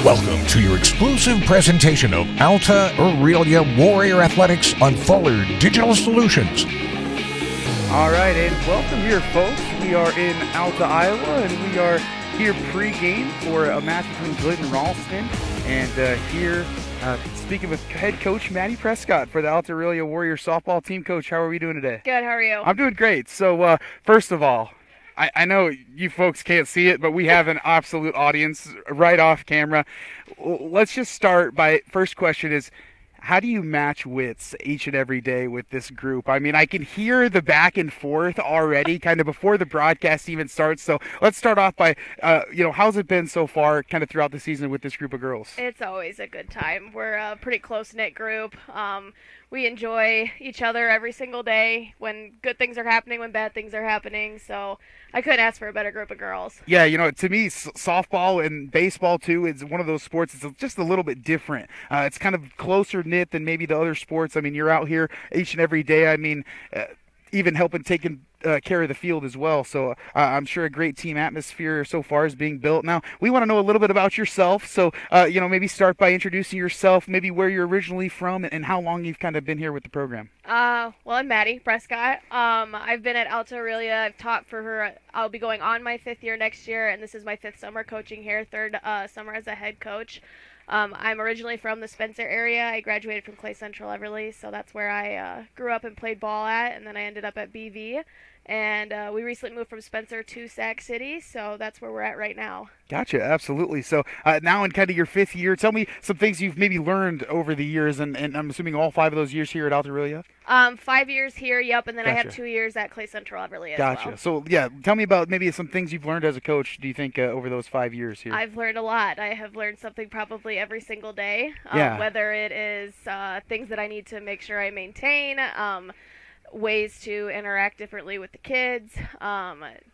Welcome to your exclusive presentation of Altra, Aurelia Warrior Athletics on Fuller Digital Solutions. All right, and welcome here, folks. We are in Alta, Iowa, and we are here pre-game for a match between Glidden and Ralston. And here, speaking with head coach Maddie Prescott for the Alta Aurelia Warrior softball team. Coach, how are we doing today? Good, how are you? I'm doing great. So, first of all, I know you folks can't see it, but we have an absolute audience right off camera. Let's just start by, first question is, how do you match wits each and every day with this group? I mean, I can hear the back and forth already kind of before the broadcast even starts. So let's start off by, how's it been so far kind of throughout the season with this group of girls? It's always a good time. We're a pretty close-knit group. We enjoy each other every single day when good things are happening, when bad things are happening. So I couldn't ask for a better group of girls. Yeah, to me, softball and baseball, too, is one of those sports. It's just a little bit different. It's kind of closer knit than maybe the other sports. I mean, you're out here each and every day. I mean, even helping taking care of the field as well. So I'm sure a great team atmosphere so far is being built. Now, we want to know a little bit about yourself. So, maybe start by introducing yourself, maybe where you're originally from and how long you've kind of been here with the program. Well, I'm Maddie Prescott. I've been at Alta Aurelia. I've taught for her. I'll be going on my 5th year next year, and this is my 5th summer coaching here, 3rd summer as a head coach. I'm originally from the Spencer area. I graduated from Clay Central Everly, so that's where I grew up and played ball at, and then I ended up at BV. And we recently moved from Spencer to Sac City, so that's where we're at right now. Gotcha, absolutely. So now in kind of your 5th year, tell me some things you've maybe learned over the years, and I'm assuming all 5 of those years here at Alta Aurelia? 5 years here, yep, and then Gotcha. I have 2 years at Clay Central Everly as Gotcha. well. So, yeah, tell me about maybe some things you've learned as a coach, do you think, over those 5 years here? I've learned a lot. I have learned something probably every single day, Yeah. whether it is things that I need to make sure I maintain, ways to interact differently with the kids,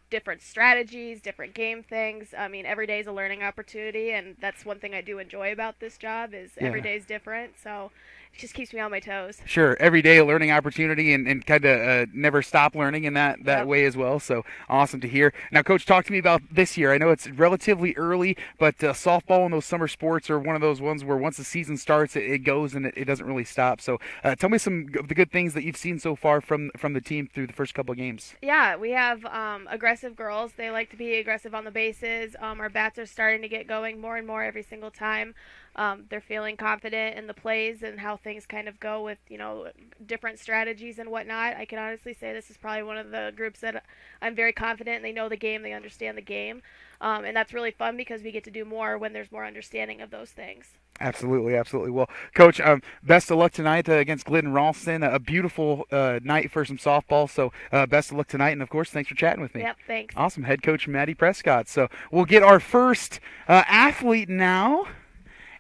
different strategies, different game things. I mean, every day is a learning opportunity, and that's one thing I do enjoy about this job is every day is different. So it just keeps me on my toes. Sure, every day a learning opportunity and kind of never stop learning in that Yep. way as well. So awesome to hear. Now, Coach, talk to me about this year. I know it's relatively early, but softball and those summer sports are one of those ones where once the season starts, it goes and it doesn't really stop. So tell me some of the good things that you've seen so far from the team through the first couple of games. Yeah, we have aggressive girls. They like to be aggressive on the bases. Our bats are starting to get going more and more every single time. They're feeling confident in the plays and how things kind of go with, different strategies and whatnot. I can honestly say this is probably one of the groups that I'm very confident. They know the game. They understand the game. And that's really fun because we get to do more when there's more understanding of those things. Absolutely, absolutely. Well, Coach, best of luck tonight against Glidden Ralston. A beautiful night for some softball, so best of luck tonight. And, of course, thanks for chatting with me. Yep, thanks. Awesome. Head coach Maddie Prescott. So we'll get our first athlete now,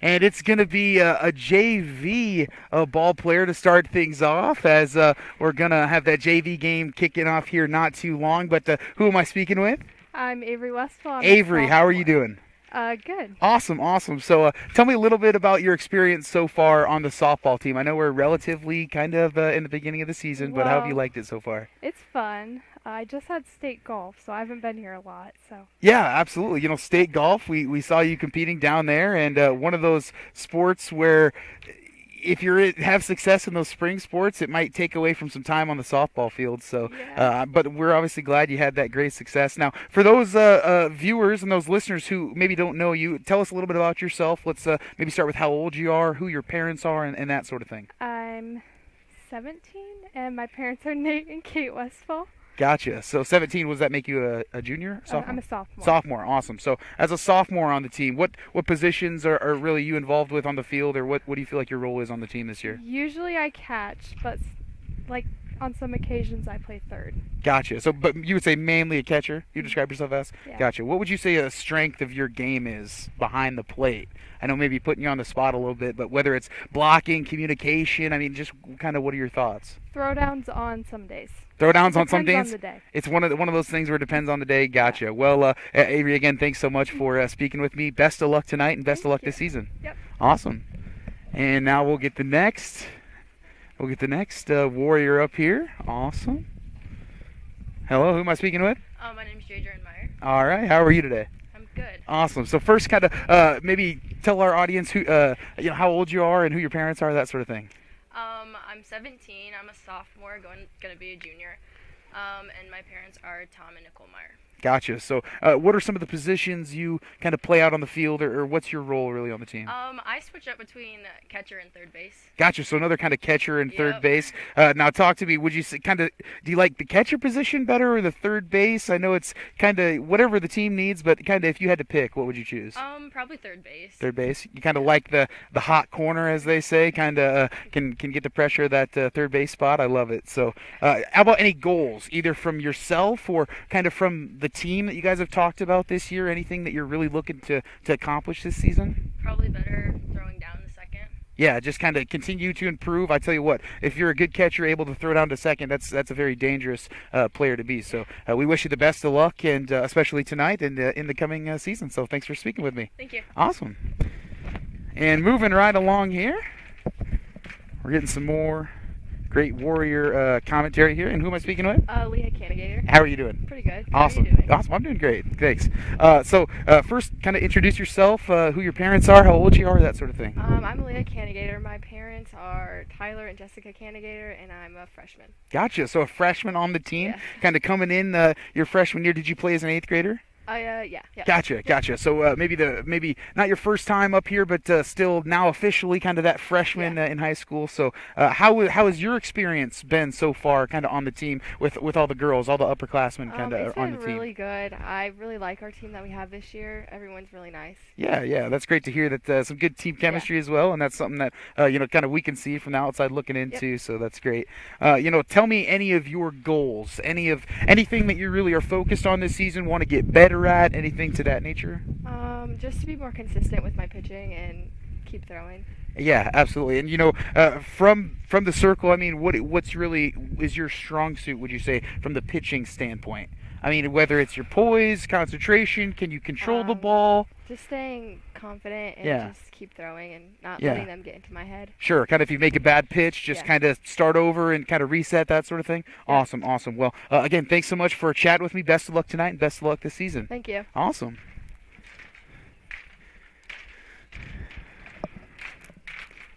and it's going to be a JV ball player to start things off as we're going to have that JV game kicking off here not too long. But who am I speaking with? I'm Avery Westfall. Avery, how are you doing? Good. Awesome. So tell me a little bit about your experience so far on the softball team. I know we're relatively kind of in the beginning of the season, but how have you liked it so far? It's fun. I just had state golf, so I haven't been here a lot. So Yeah, absolutely. State golf, we saw you competing down there, and one of those sports where if you have success in those spring sports, it might take away from some time on the softball field. So, Yeah. but we're obviously glad you had that great success. Now, for those viewers and those listeners who maybe don't know you, tell us a little bit about yourself. Let's maybe start with how old you are, who your parents are, and that sort of thing. I'm 17, and my parents are Nate and Kate Westfall. Gotcha. So 17, does that make you a junior? Sophomore? I'm a sophomore. Sophomore, awesome. So as a sophomore on the team, what positions are really you involved with on the field, or what do you feel like your role is on the team this year? Usually I catch, but on some occasions I play third. Gotcha. So, but you would say mainly a catcher, you describe yourself as? Yeah. Gotcha. What would you say a strength of your game is behind the plate? I know maybe putting you on the spot a little bit, but whether it's blocking, communication, I mean, just kind of what are your thoughts? Throwdowns on some days. Throwdowns on some Depends days? on the day. It's one of those things where it depends on the day. Gotcha. Well, Avery, again, thanks so much for speaking with me. Best of luck tonight and best of luck this season. Yep. Awesome. And now we'll get the next warrior up here. Awesome. Hello, who am I speaking with? My name's Jadrian Meyer. All right. How are you today? I'm good. Awesome. So first, kind of maybe tell our audience who, how old you are and who your parents are, that sort of thing. I'm 17. I'm a sophomore, gonna be a junior. And my parents are Tom and Nicole Meyer. Gotcha. So, what are some of the positions you kind of play out on the field, or what's your role really on the team? I switch up between catcher and third base. Gotcha. So another kind of catcher and third Yep. base. Now, talk to me. Would you do you like the catcher position better or the third base? I know it's kind of whatever the team needs, but kind of if you had to pick, what would you choose? Probably third base. Third base. You kind of like the hot corner, as they say. Kind of can get the pressure of that third base spot. I love it. So, how about any goals, either from yourself or kind of from the team that you guys have talked about this year? Anything that you're really looking to accomplish this season? Probably better throwing down the second. Yeah, just kind of continue to improve. I tell you what, if you're a good catcher, able to throw down to second, that's a very dangerous player to be. So we wish you the best of luck, and especially tonight and in the coming season. So thanks for speaking with me. Thank you. Awesome. And moving right along here, we're getting some more great Warrior commentary here. And who am I speaking with? Leah Canigator. How are you doing? Pretty good. Awesome. How are you doing? Awesome. I'm doing great. Thanks. So first, kind of introduce yourself, who your parents are, how old you are, that sort of thing. I'm Leah Canigator. My parents are Tyler and Jessica Canigator, and I'm a freshman. Gotcha. So a freshman on the team, Yeah. kind of coming in your freshman year. Did you play as an 8th grader? Yeah. Gotcha. So maybe not your first time up here, but still now officially kind of that freshman in high school. So how has your experience been so far, kind of on the team with all the girls, all the upperclassmen kind It's of on been the team? really good. I really like our team that we have this year. Everyone's really nice. Yeah, that's great to hear that some good team chemistry as well, and that's something that kind of we can see from the outside looking into. So that's great. Tell me any of your goals, anything that you really are focused on this season, want to get better at, anything to that nature. Just to be more consistent with my pitching and keep throwing. Yeah, absolutely. And from the circle, I mean, what's really is your strong suit? Would you say from the pitching standpoint? I mean, whether it's your poise, concentration, can you control the ball? Just staying confident and just keep throwing and not letting them get into my head. Sure, kind of if you make a bad pitch, just kind of start over and kind of reset, that sort of thing. Yeah. Awesome. Well, again, thanks so much for chatting with me. Best of luck tonight and best of luck this season. Thank you. Awesome.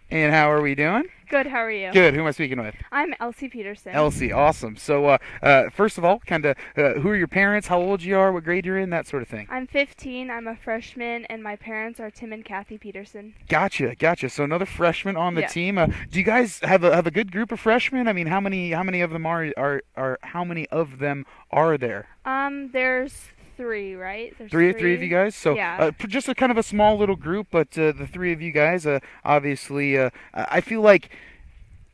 And how are we doing? Good, how are you? Good. Who am I speaking with? I'm Elsie Peterson. Elsie, awesome. So, first of all, kind of, who are your parents? How old you are? What grade you're in? That sort of thing. I'm 15. I'm a freshman, and my parents are Tim and Kathy Peterson. Gotcha. So another freshman on the Yeah. team. Do you guys have a good group of freshmen? I mean, how many of them are how many of them are there? There's 3, right? There's Three of you guys. So Yeah. just a kind of a small little group, but the 3 of you guys, obviously, I feel like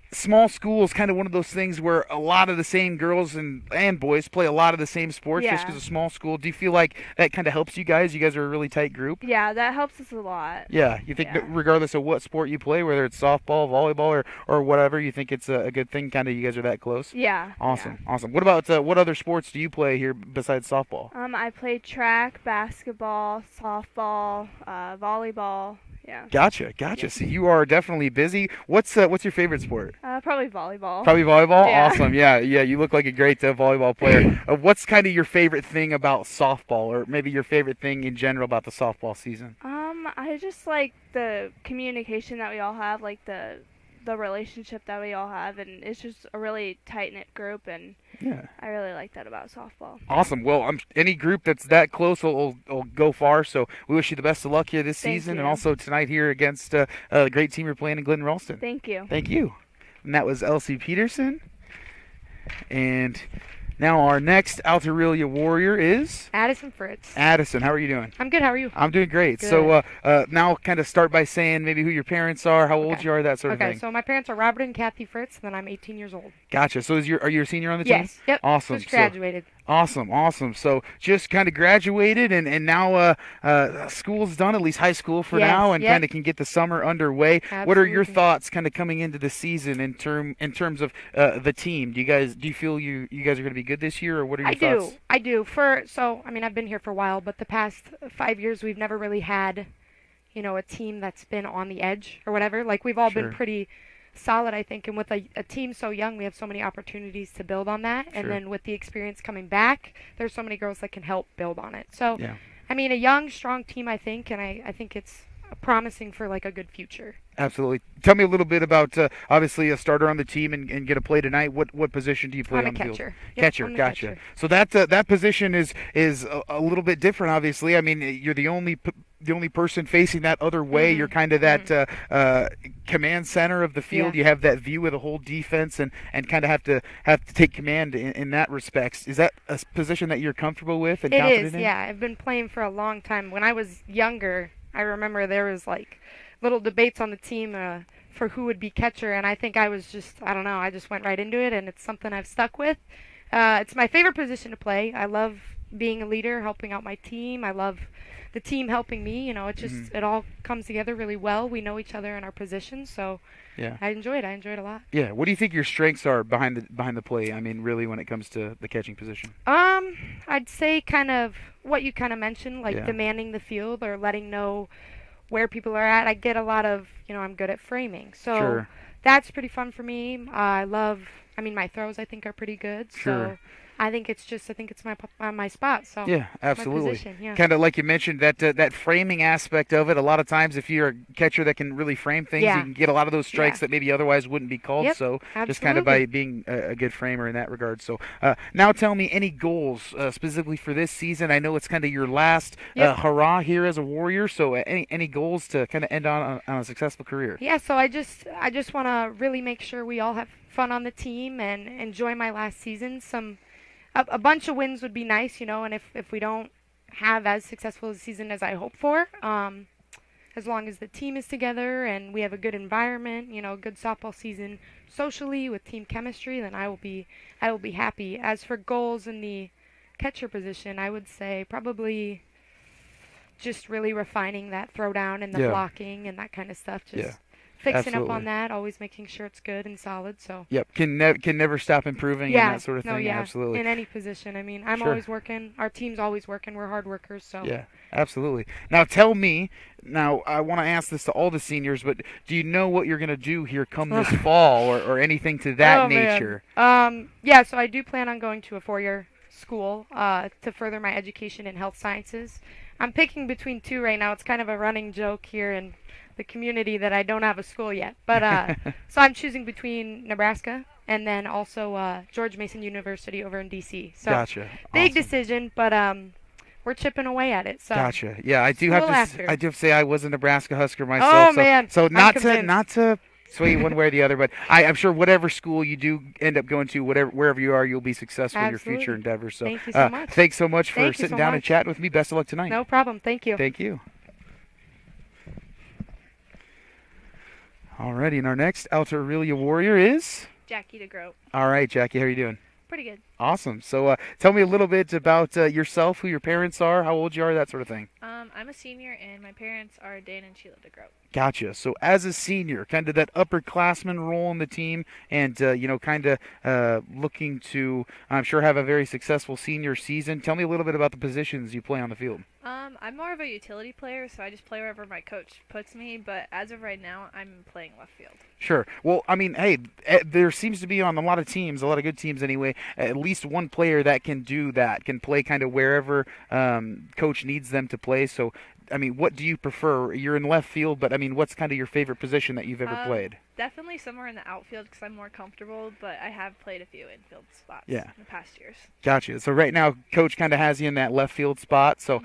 small school is kind of one of those things where a lot of the same girls and boys play a lot of the same sports just Yeah. because of small school. Do you feel like that kind of helps you guys? You guys are a really tight group. Yeah, that helps us a lot. Yeah, you think Yeah. that regardless of what sport you play, whether it's softball, volleyball, or whatever, you think it's a good thing. Kind of, you guys are that close. Yeah. Awesome. What about what other sports do you play here besides softball? I play track, basketball, softball, volleyball. Yeah. Gotcha. So you are definitely busy. What's your favorite sport? Probably volleyball. Probably volleyball. Yeah. Awesome. Yeah. You look like a great volleyball player. What's kind of your favorite thing about softball, or maybe your favorite thing in general about the softball season? I just like the communication that we all have, like the relationship that we all have, and it's just a really tight-knit group, and I really like that about softball. Awesome. Well, any group that's that close will go far, so we wish you the best of luck here this Thank season, you. and also tonight here against the great team you're playing in Glen Ralston. Thank you. Thank you. And that was Elsie Peterson. And now our next Aurelia Warrior is Addison Fritz. Addison. How are you doing? I'm good. How are you? I'm doing great. Good. So now kind of start by saying maybe who your parents are, how old Okay. you are, that sort of Okay, thing. so my parents are Robert and Kathy Fritz, and then I'm 18 years old. Gotcha. So are you a senior on the team? Yes. Yep. Awesome. Just graduated. Awesome. So just kind of graduated, and now school's done, at least high school for Yes, now, and yep. kind of can get the summer underway. What are your Absolutely. thoughts kind of coming into the season in terms of the team? Do you feel you guys are going to be good this year, or what are your thoughts? I do. I've been here for a while, but the past 5 years we've never really had, a team that's been on the edge or whatever. Like we've all Sure. been pretty solid, I think, and with a team so young, we have so many opportunities to build on that. And Sure. then with the experience coming back, there's so many girls that can help build on it. So, Yeah. I mean, a young, strong team, I think, and I think promising for like a good future. Absolutely. Tell me a little bit about obviously a starter on the team and get a play tonight. What position do you play I'm a on the catcher. field? Yep, Catcher, I'm the gotcha. catcher. So that position is a little bit different. Obviously, I mean you're the only person facing that other way. You're kind of that command center of the field. Yeah. You have that view of the whole defense and kind of have to take command in that respects. Is that a position that you're comfortable with and It confident is, in? yeah. I've been playing for a long time. When I was younger, I remember there was like little debates on the team for who would be catcher, and I think I was just, I don't know, I just went right into it, and it's something I've stuck with. It's my favorite position to play. I love being a leader, helping out my team. I love the team helping me. You know, it just it all comes together really well. We know each other in our positions, so Yeah. I enjoy it. I enjoy it a lot. Yeah. What do you think your strengths are behind the play? I mean, really, when it comes to the catching position. I'd say kind of what you kind of mentioned, like Yeah. demanding the field or letting know where people are at. I get a lot of, I'm good at framing. So Sure. that's pretty fun for me. I mean, my throws I think are pretty good. Sure. So I think it's my spot. So Yeah, my absolutely. position, yeah. Kind of like you mentioned that framing aspect of it. A lot of times, if you're a catcher that can really frame things, Yeah. you can get a lot of those strikes Yeah. that maybe otherwise wouldn't be called. Yep, So just kind of by being a good framer in that regard. So now tell me any goals specifically for this season. I know it's kind of your last Yep. hurrah here as a Warrior. So any goals to kind of end on a successful career? Yeah, so I just want to really make sure we all have fun on the team and enjoy my last season. A bunch of wins would be nice, and if we don't have as successful a season as I hope for, as long as the team is together and we have a good environment, a good softball season socially with team chemistry, then I will be happy. As for goals in the catcher position, I would say probably just really refining that throwdown and the Yeah. blocking and that kind of stuff. Just Yeah. fixing up Absolutely. on that, always making sure it's good and solid. So Yep. Can never stop improving and that sort of thing. no, yeah, Absolutely. in any position. I mean, I'm Sure. always working. Our team's always working. We're hard workers. So Yeah, absolutely. Now tell me, I want to ask this to all the seniors, but do you know what you're going to do here come this fall or anything to that Oh, man. nature? Yeah, so I do plan on going to a 4-year school to further my education in health sciences. I'm picking between two right now. It's kind of a running joke here in the community that I don't have a school yet. But so I'm choosing between Nebraska and then also George Mason University over in D.C. So Gotcha. big Awesome. decision, but we're chipping away at it. So Gotcha. Yeah, I do School have after. I do have to say I was a Nebraska Husker myself. Oh, man. So I'm not convinced. to sway you one way or the other, but I'm sure whatever school you do end up going to, wherever you are, you'll be successful in your Absolutely. future endeavors. So Thank you so much. thanks so much for Thank you sitting so down and much. chatting with me. Best of luck tonight. No problem. Thank you. Thank you. Alrighty, and our next Altra Aurelia Warrior is. Jackie DeGroat. All right, Jackie, how are you doing? Pretty good. Awesome. So tell me a little bit about yourself, who your parents are, how old you are, that sort of thing. I'm a senior, and my parents are Dan and Sheila DeGroat. Gotcha. So as a senior, kind of that upperclassman role in the team and, kind of looking to, I'm sure, have a very successful senior season. Tell me a little bit about the positions you play on the field. I'm more of a utility player, so I just play wherever my coach puts me, but as of right now, I'm playing left field. Sure. Well, I mean, hey, there seems to be on a lot of teams, a lot of good teams anyway, at least one player that can do that, can play kind of wherever coach needs them to play. So, I mean, what do you prefer? You're in left field, but I mean, what's kind of your favorite position that you've ever played? Definitely somewhere in the outfield because I'm more comfortable, but I have played a few infield spots Yeah. in the past years. Gotcha. So right now, coach kind of has you in that left field spot. So,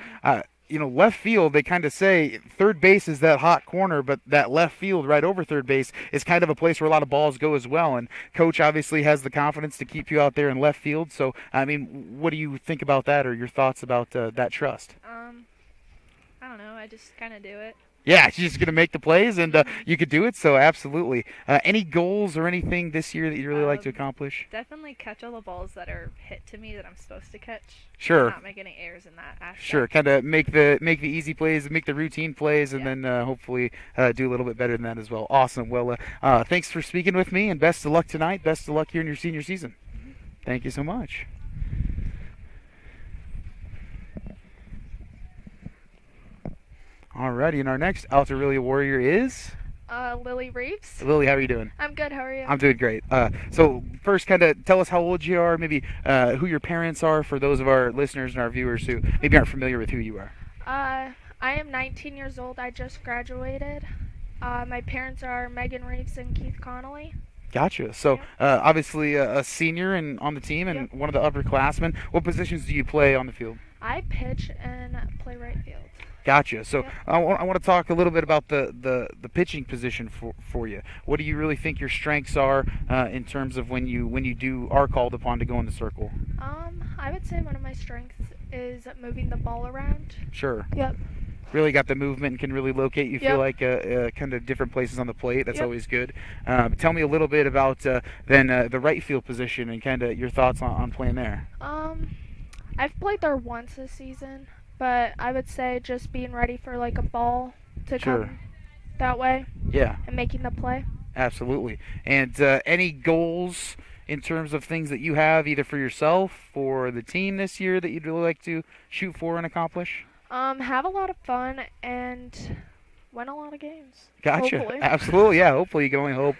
left field, they kind of say third base is that hot corner, but that left field right over third base is kind of a place where a lot of balls go as well. And coach obviously has the confidence to keep you out there in left field. So, I mean, what do you think about that or your thoughts about that trust? I don't know. I just kind of do it. Yeah, she's just going to make the plays, and you could do it, so absolutely. Any goals or anything this year that you'd really like to accomplish? Definitely catch all the balls that are hit to me that I'm supposed to catch. Sure. Not make any errors in that aspect. Sure, kind of make the easy plays, make the routine plays, and then hopefully do a little bit better than that as well. Awesome. Well, thanks for speaking with me, and best of luck tonight. Best of luck here in your senior season. Thank you so much. Alrighty, and our next Alta Aurelia Warrior is Lily Reeves. Lily. How are you doing? I'm good. How are you? I'm doing great. So first, kind of tell us how old you are, maybe who your parents are for those of our listeners and our viewers who maybe aren't familiar with who you are. I am 19 years old. I just graduated. My parents are Megan Reeves and Keith Connolly. Gotcha. So obviously a senior and on the team and one of the upperclassmen. What positions do you play on the field? I pitch and play right field. Gotcha. So I want to talk a little bit about the pitching position for you. What do you really think your strengths are in terms of when you are called upon to go in the circle? I would say one of my strengths is moving the ball around. Sure. Yep. Really got the movement and can really locate. You feel like kind of different places on the plate. That's always good. Tell me a little bit about then the right field position and kind of your thoughts on playing there. I've played there once this season, but I would say just being ready for like a ball to come that way. Yeah. And making the play. Absolutely. And any goals in terms of things that you have either for yourself or the team this year that you'd really like to shoot for and accomplish? Have a lot of fun and win a lot of games. Gotcha. Hopefully. Absolutely. Yeah. Hopefully you can only hope.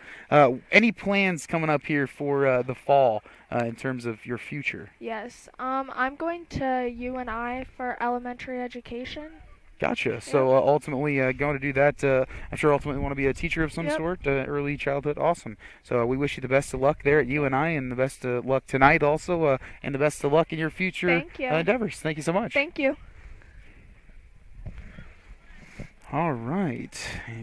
Any plans coming up here for the fall in terms of your future? Yes. I'm going to UNI for elementary education. Gotcha. So ultimately going to do that. I'm sure ultimately want to be a teacher of some sort, early childhood. Awesome. So we wish you the best of luck there at UNI and the best of luck tonight also and the best of luck in your future endeavors. Thank you so much. Thank you. All right.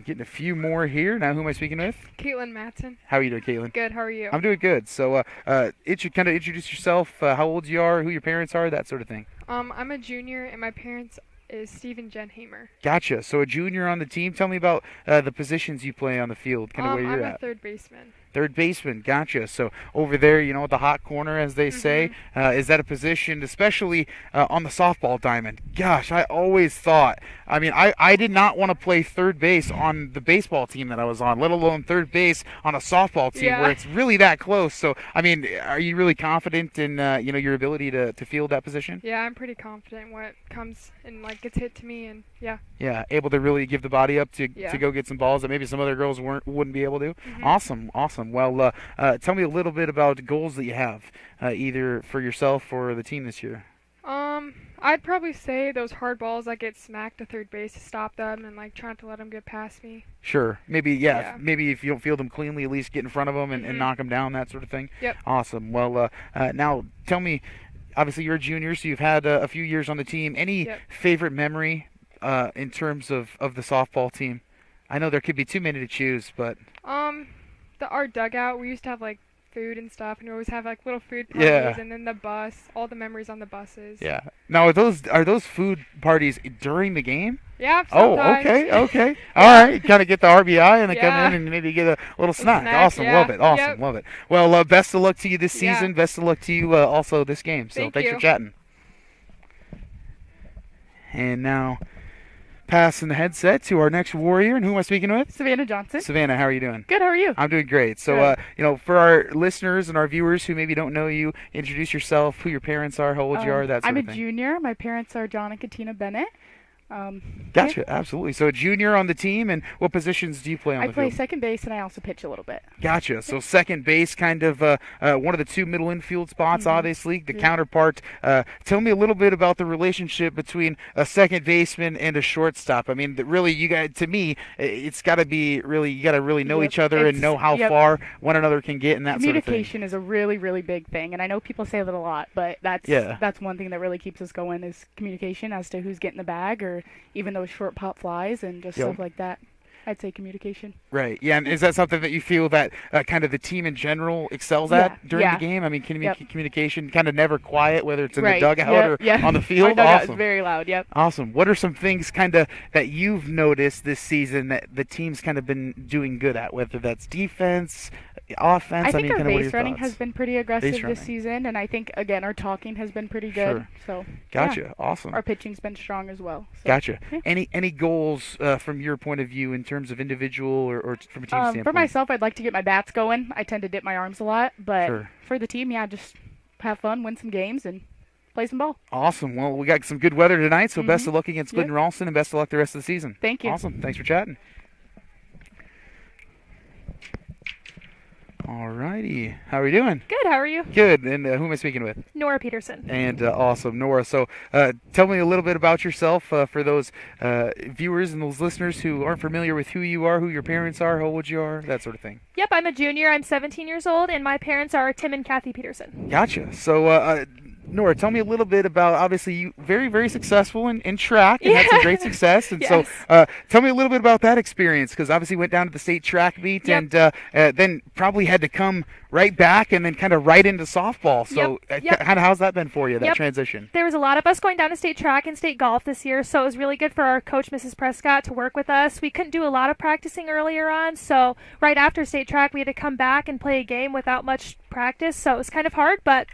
Getting a few more here. Now, who am I speaking with? Caitlin Matson. How are you doing, Caitlin? Good. How are you? I'm doing good. So, kind of introduce yourself, how old you are, who your parents are, that sort of thing. I'm a junior, and my parents is Steve and Jen Hamer. Gotcha. So, a junior on the team. Tell me about the positions you play on the field, kind of where you're I'm at. a third baseman. Third baseman, gotcha. So over there, at the hot corner, as they say, is that a position, especially on the softball diamond? Gosh, I always thought, I did not want to play third base on the baseball team that I was on, let alone third base on a softball team where it's really that close. So, are you really confident in, your ability to field that position? Yeah, I'm pretty confident when it comes and, gets hit to me, and Yeah, able to really give the body up to go get some balls that maybe some other girls wouldn't be able to. Awesome. Well, tell me a little bit about goals that you have, either for yourself or the team this year. I'd probably say those hard balls that get smacked to third base to stop them and trying to let them get past me. Sure. Maybe maybe if you don't field them cleanly, at least get in front of them and knock them down, that sort of thing. Yep. Awesome. Well, now tell me, obviously you're a junior, so you've had a few years on the team. Any favorite memory in terms of the softball team? I know there could be too many to choose, but our dugout, we used to have food and stuff, and we always have little food parties, and then the bus, all the memories on the buses. Yeah. Now are those food parties during the game? Yeah. Sometimes. Oh, okay. All right. Kind of get the RBI and then come in and maybe get a little snack. Awesome. Yeah. Love it. Awesome. Love it. Well, best of luck to you this season. Best of luck to you also this game. So thanks for chatting. And now, passing the headset to our next warrior. And who am I speaking with? Savannah Johnson. Savannah, how are you doing? Good, how are you? I'm doing great. So, for our listeners and our viewers who maybe don't know you, introduce yourself, who your parents are, how old you are, that sort of thing. I'm a junior. My parents are John and Katina Bennett. Gotcha, absolutely. So a junior on the team, and what positions do you play on the field? I play second base, and I also pitch a little bit. Gotcha. So second base, kind of one of the two middle infield spots, obviously, the counterpart. Tell me a little bit about the relationship between a second baseman and a shortstop. Really, to me, it's got to be really, you got to really know each other and know how far one another can get and that sort of thing. Communication is a really, really big thing, and I know people say that a lot, but that's one thing that really keeps us going is communication as to who's getting the bag or even those short pop flies and just stuff like that. I'd say communication. Right. Yeah. And is that something that you feel that kind of the team in general excels at during the game? Communication kind of never quiet, whether it's in the dugout or on the field. Awesome. It's very loud. Yep. Awesome. What are some things kind of that you've noticed this season that the team's kind of been doing good at, whether that's defense, offense? I think our base running has been pretty aggressive this season, and I think, again, our talking has been pretty good. So. Gotcha. Yeah. Awesome. Our pitching's been strong as well. So. Gotcha. Yeah. Any goals from your point of view in terms of individual or from a team standpoint? For myself, I'd like to get my bats going. I tend to dip my arms a lot, but for the team, just have fun, win some games, and play some ball. Awesome. Well, we got some good weather tonight, so best of luck against Glidden Ralston, and best of luck the rest of the season. Thank you. Awesome. Thanks for chatting. All righty. How are you doing? Good. How are you? Good. And who am I speaking with? Nora Peterson. And awesome, Nora. So tell me a little bit about yourself for those viewers and those listeners who aren't familiar with who you are, who your parents are, how old you are, that sort of thing. Yep, I'm a junior. I'm 17 years old, and my parents are Tim and Kathy Peterson. Gotcha. So Nora, tell me a little bit about, obviously, you very, very successful in track and had some great success. And yes. So tell me a little bit about that experience, because obviously went down to the state track meet and then probably had to come right back and then kind of right into softball. So how's that been for you, that transition? There was a lot of us going down to state track and state golf this year, so it was really good for our coach, Mrs. Prescott, to work with us. We couldn't do a lot of practicing earlier on, so right after state track we had to come back and play a game without much practice, so it was kind of hard, but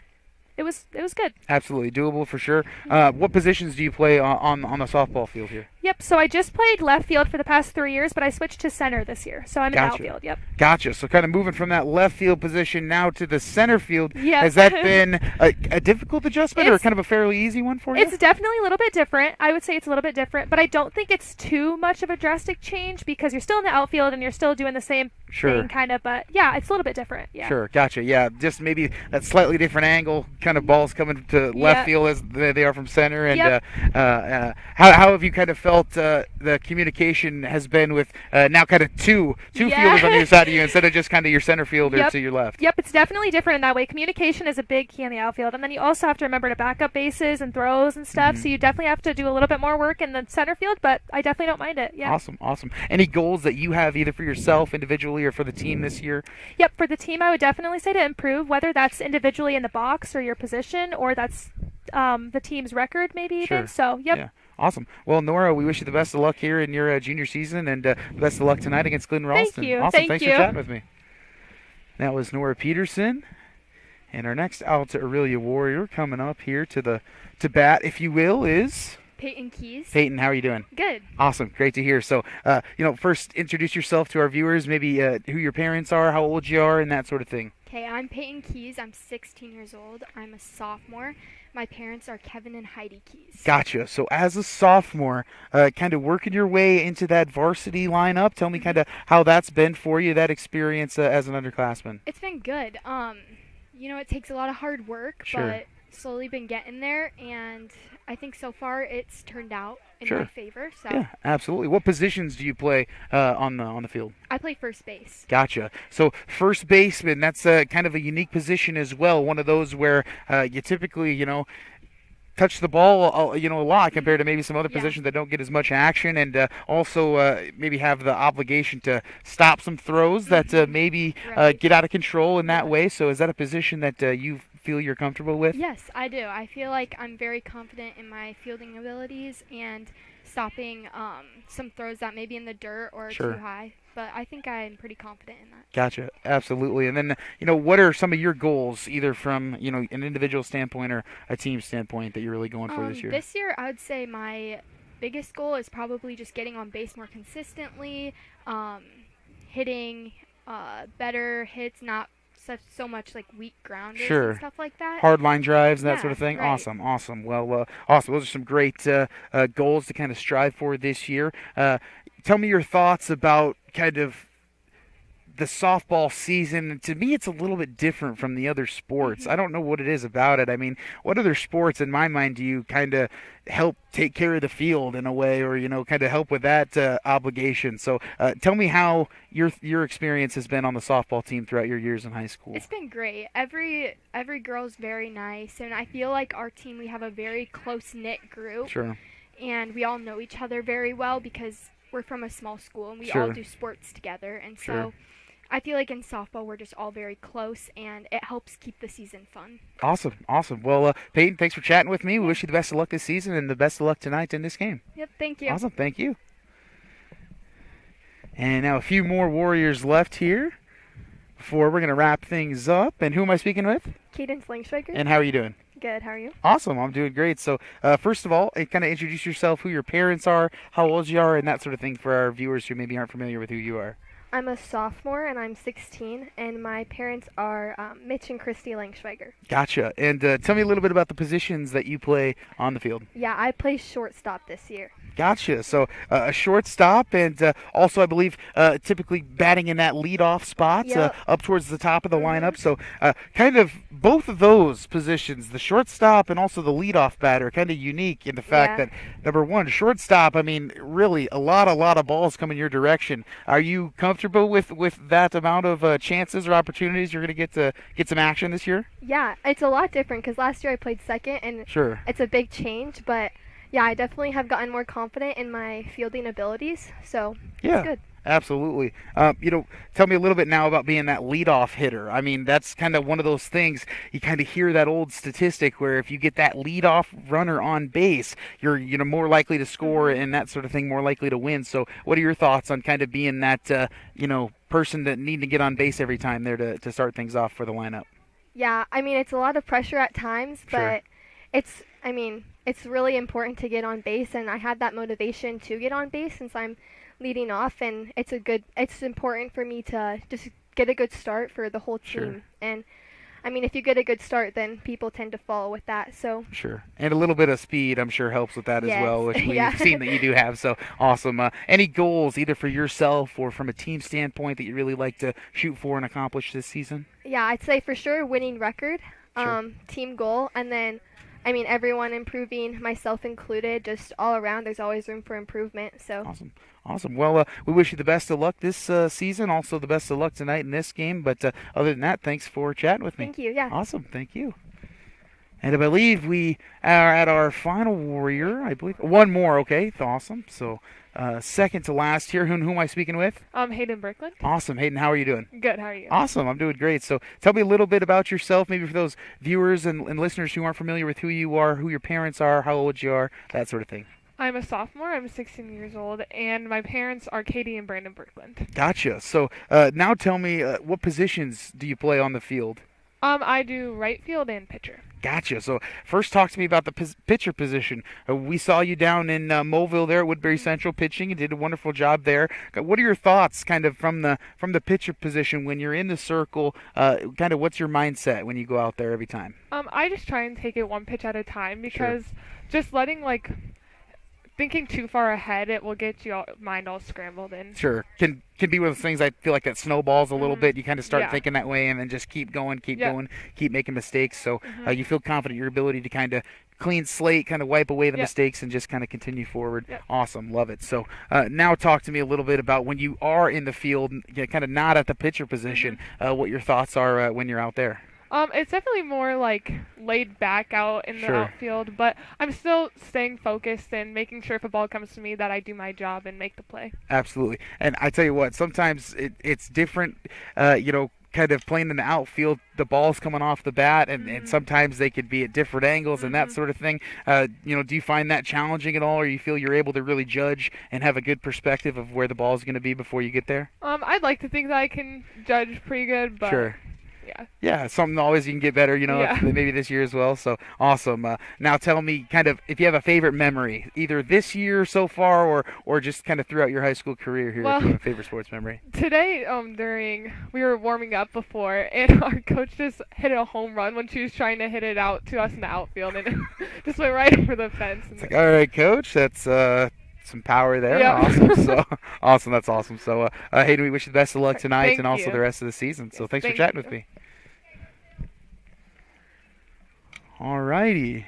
it was good. Absolutely doable for sure. What positions do you play on the softball field here? Yep. So I just played left field for the past 3 years, but I switched to center this year. So I'm in outfield. Yep. Gotcha. So kind of moving from that left field position now to the center field. Yep. Has that been a difficult adjustment or kind of a fairly easy one for you? It's definitely a little bit different. I would say it's a little bit different, but I don't think it's too much of a drastic change because you're still in the outfield and you're still doing the same thing kind of. But yeah, it's a little bit different. Yeah. Sure. Gotcha. Yeah. Just maybe that slightly different angle, kind of balls coming to left field as they are from center. And how have you kind of felt the communication has been with now kind of two fielders on either side of you instead of just kind of your center fielder to your left? Yep, it's definitely different in that way. Communication is a big key in the outfield, and then you also have to remember to back up bases and throws and stuff, so you definitely have to do a little bit more work in the center field, but I definitely don't mind it. Yeah. Awesome. Any goals that you have either for yourself individually or for the team this year? Yep, for the team I would definitely say to improve, whether that's individually in the box or your position or that's the team's record maybe even. So, yep. Yeah. Awesome. Well, Nora, we wish you the best of luck here in your junior season, and best of luck tonight against Glidden Ralston. Thank you. Awesome. Thanks for chatting with me. That was Nora Peterson, and our next Alta Aurelia Warrior coming up here to bat, if you will, is Peyton Keys. Peyton, how are you doing? Good. Awesome. Great to hear. So, first introduce yourself to our viewers, maybe who your parents are, how old you are, and that sort of thing. Okay, I'm Peyton Keys. I'm 16 years old. I'm a sophomore. My parents are Kevin and Heidi Keys. Gotcha. So as a sophomore, kind of working your way into that varsity lineup, tell me kind of how that's been for you, that experience as an underclassman. It's been good. It takes a lot of hard work, but slowly been getting there, and I think so far it's turned out in my favor. So. Yeah, absolutely. What positions do you play on the field? I play first base. Gotcha. So first baseman, that's kind of a unique position as well. One of those where you typically, touch the ball, a lot compared to maybe some other positions that don't get as much action, and also maybe have the obligation to stop some throws that maybe get out of control in that way. So is that a position that you feel you're comfortable with? Yes, I do. I feel like I'm very confident in my fielding abilities and stopping some throws that may be in the dirt or too high. But I think I'm pretty confident in that. Gotcha. Absolutely. And then, what are some of your goals, either from, an individual standpoint or a team standpoint that you're really going for this year? This year, I would say my biggest goal is probably just getting on base more consistently, hitting better hits, not so much like weak grounders and stuff like that. Hard line drives and that sort of thing. Right. Awesome. Well, awesome. Those are some great goals to kind of strive for this year. Tell me your thoughts about kind of the softball season. To me, it's a little bit different from the other sports. I don't know what it is about it. I mean, what other sports, in my mind, do you kind of help take care of the field in a way, or kind of help with that obligation? So tell me how your experience has been on the softball team throughout your years in high school. It's been great. Every girl's very nice, and I feel like our team, we have a very close-knit group. Sure. And we all know each other very well because we're from a small school and we all do sports together, and so I feel like in softball we're just all very close, and it helps keep the season fun. Awesome. Well, Peyton, thanks for chatting with me. We wish you the best of luck this season and the best of luck tonight in this game. Yep, thank you. Awesome, thank you. And now a few more Warriors left here before we're going to wrap things up. And who am I speaking with? Cadence Langschweiger. And how are you doing? Good, how are you? Awesome, I'm doing great. So first of all, kind of introduce yourself, who your parents are, how old you are, and that sort of thing for our viewers who maybe aren't familiar with who you are. I'm a sophomore, and I'm 16, and my parents are Mitch and Christy Langschweiger. Gotcha. And tell me a little bit about the positions that you play on the field. Yeah, I play shortstop this year. Gotcha. So a shortstop, and also I believe typically batting in that leadoff spot up towards the top of the lineup. So kind of both of those positions, the shortstop and also the leadoff batter, kind of unique in the fact that, number one, shortstop, I mean, really a lot of balls coming your direction. Are you comfortable with that amount of chances or opportunities you're going to get some action this year? Yeah, it's a lot different because last year I played second, and it's a big change, but yeah, I definitely have gotten more confident in my fielding abilities, so it's good. Absolutely. Tell me a little bit now about being that leadoff hitter. I mean, that's kind of one of those things, you kind of hear that old statistic where if you get that leadoff runner on base, you're more likely to score and that sort of thing, more likely to win. So what are your thoughts on kind of being that, person that need to get on base every time there to start things off for the lineup? Yeah, I mean, it's a lot of pressure at times, but it's really important to get on base, and I had that motivation to get on base since I'm leading off, and it's important for me to just get a good start for the whole team. And I mean, if you get a good start, then people tend to follow with that. So and a little bit of speed, I'm sure, helps with that as well, which we've seen that you do have. So awesome. Any goals either for yourself or from a team standpoint that you really like to shoot for and accomplish this season? Yeah, I'd say for sure winning record, team goal, and then I mean, everyone improving, myself included, just all around. There's always room for improvement. So awesome. Well, we wish you the best of luck this season. Also, the best of luck tonight in this game. But other than that, thanks for chatting with me. Thank you. Yeah. Awesome. Thank you. And I believe we are at our final warrior. I believe one more. Okay. Awesome. So. Second to last here. Who am I speaking with? Hayden Berkland. Awesome. Hayden, how are you doing? Good. How are you? Awesome. I'm doing great. So tell me a little bit about yourself, maybe for those viewers and listeners who aren't familiar with who you are, who your parents are, how old you are, that sort of thing. I'm a sophomore. I'm 16 years old, and my parents are Katie and Brandon Berkland. Gotcha. So now tell me, what positions do you play on the field? I do right field and pitcher. Gotcha. So first talk to me about the pitcher position. We saw you down in Moville there at Woodbury Central pitching and did a wonderful job there. What are your thoughts kind of from the pitcher position when you're in the circle? Kind of what's your mindset when you go out there every time? I just try and take it one pitch at a time because just letting thinking too far ahead, it will get your mind all scrambled in. Sure. Can be one of those things I feel like that snowballs a little bit. You kind of start thinking that way and then just keep going, keep making mistakes. So you feel confident in your ability to kind of clean slate, kind of wipe away the mistakes and just kind of continue forward. Awesome. Love it. So now talk to me a little bit about when you are in the field, kind of not at the pitcher position, what your thoughts are when you're out there. It's definitely more laid back out in the outfield, but I'm still staying focused and making sure if a ball comes to me that I do my job and make the play. Absolutely. And I tell you what, sometimes it's different, kind of playing in the outfield, the ball's coming off the bat, and sometimes they could be at different angles and that sort of thing. Do you find that challenging at all, or you feel you're able to really judge and have a good perspective of where the ball's going to be before you get there? I'd like to think that I can judge pretty good, but yeah, something always you can get better, maybe this year as well. So awesome. Now tell me kind of if you have a favorite memory, either this year so far or just kind of throughout your high school career here, if you have a favorite sports memory. Today, we were warming up before, and our coach just hit a home run when she was trying to hit it out to us in the outfield, and it just went right over the fence. It's all right, coach, that's some power there. Awesome. So awesome. That's awesome. So Hayden, we wish you the best of luck tonight and also the rest of the season. So thanks for chatting with me. All righty.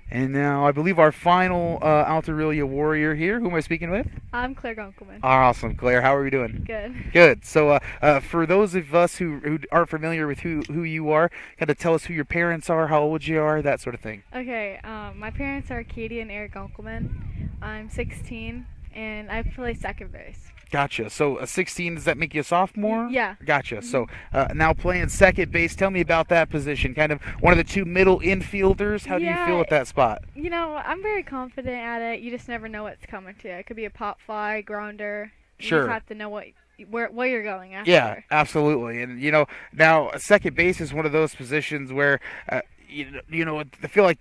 And now I believe our final Aurelia warrior here. Who am I speaking with? I'm Claire Gunkelman. Awesome, Claire. How are you doing? Good. Good. So for those of us who aren't familiar with who you are, kind of tell us who your parents are, how old you are, that sort of thing. Okay. My parents are Katie and Eric Gunkelman. I'm 16, and I play second base. Gotcha. So 16, does that make you a sophomore? Yeah. Gotcha. So now playing second base, tell me about that position. Kind of one of the two middle infielders. How do you feel at that spot? I'm very confident at it. You just never know what's coming to you. It could be a pop fly, grounder. Sure. You just have to know where you're going after. Yeah, absolutely. And, now second base is one of those positions where, I feel like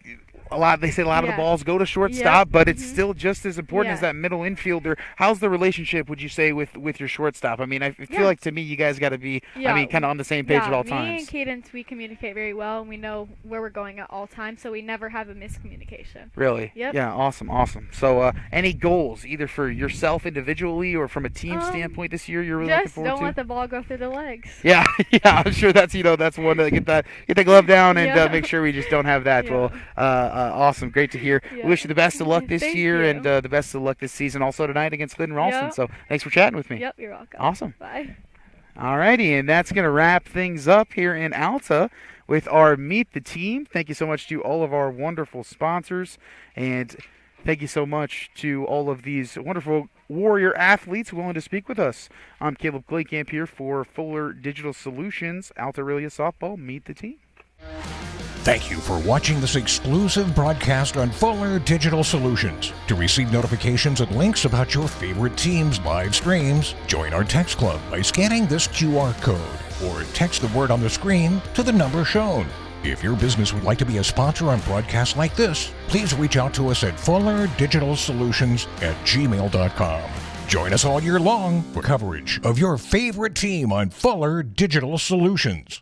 they say a lot of the balls go to shortstop, but it's still just as important as that middle infielder. How's the relationship, would you say, with your shortstop? I mean, I feel like to me you guys got to be, kind of on the same page at all times. Me and Cadence, we communicate very well, and we know where we're going at all times, so we never have a miscommunication. Really? Yep. Yeah, awesome. So any goals, either for yourself individually or from a team standpoint this year you're really looking forward to? Just don't let the ball go through the legs. Yeah, I'm sure that's one to get the glove down and make sure we just don't have that. Well, awesome, great to hear. We wish you the best of luck this year and the best of luck this season. Also tonight against Clinton Ralston. So thanks for chatting with me. Yep, you're welcome. Awesome. Bye. Alrighty, and that's gonna wrap things up here in Alta with our Meet the Team. Thank you so much to all of our wonderful sponsors, and thank you so much to all of these wonderful Warrior athletes willing to speak with us. I'm Caleb Claycamp here for Fuller Digital Solutions, Alta Aurelia Softball. Meet the Team. Thank you for watching this exclusive broadcast on Fuller Digital Solutions. To receive notifications and links about your favorite team's live streams, join our text club by scanning this QR code or text the word on the screen to the number shown. If your business would like to be a sponsor on broadcasts like this, please reach out to us at fullerdigitalsolutions@gmail.com. Join us all year long for coverage of your favorite team on Fuller Digital Solutions.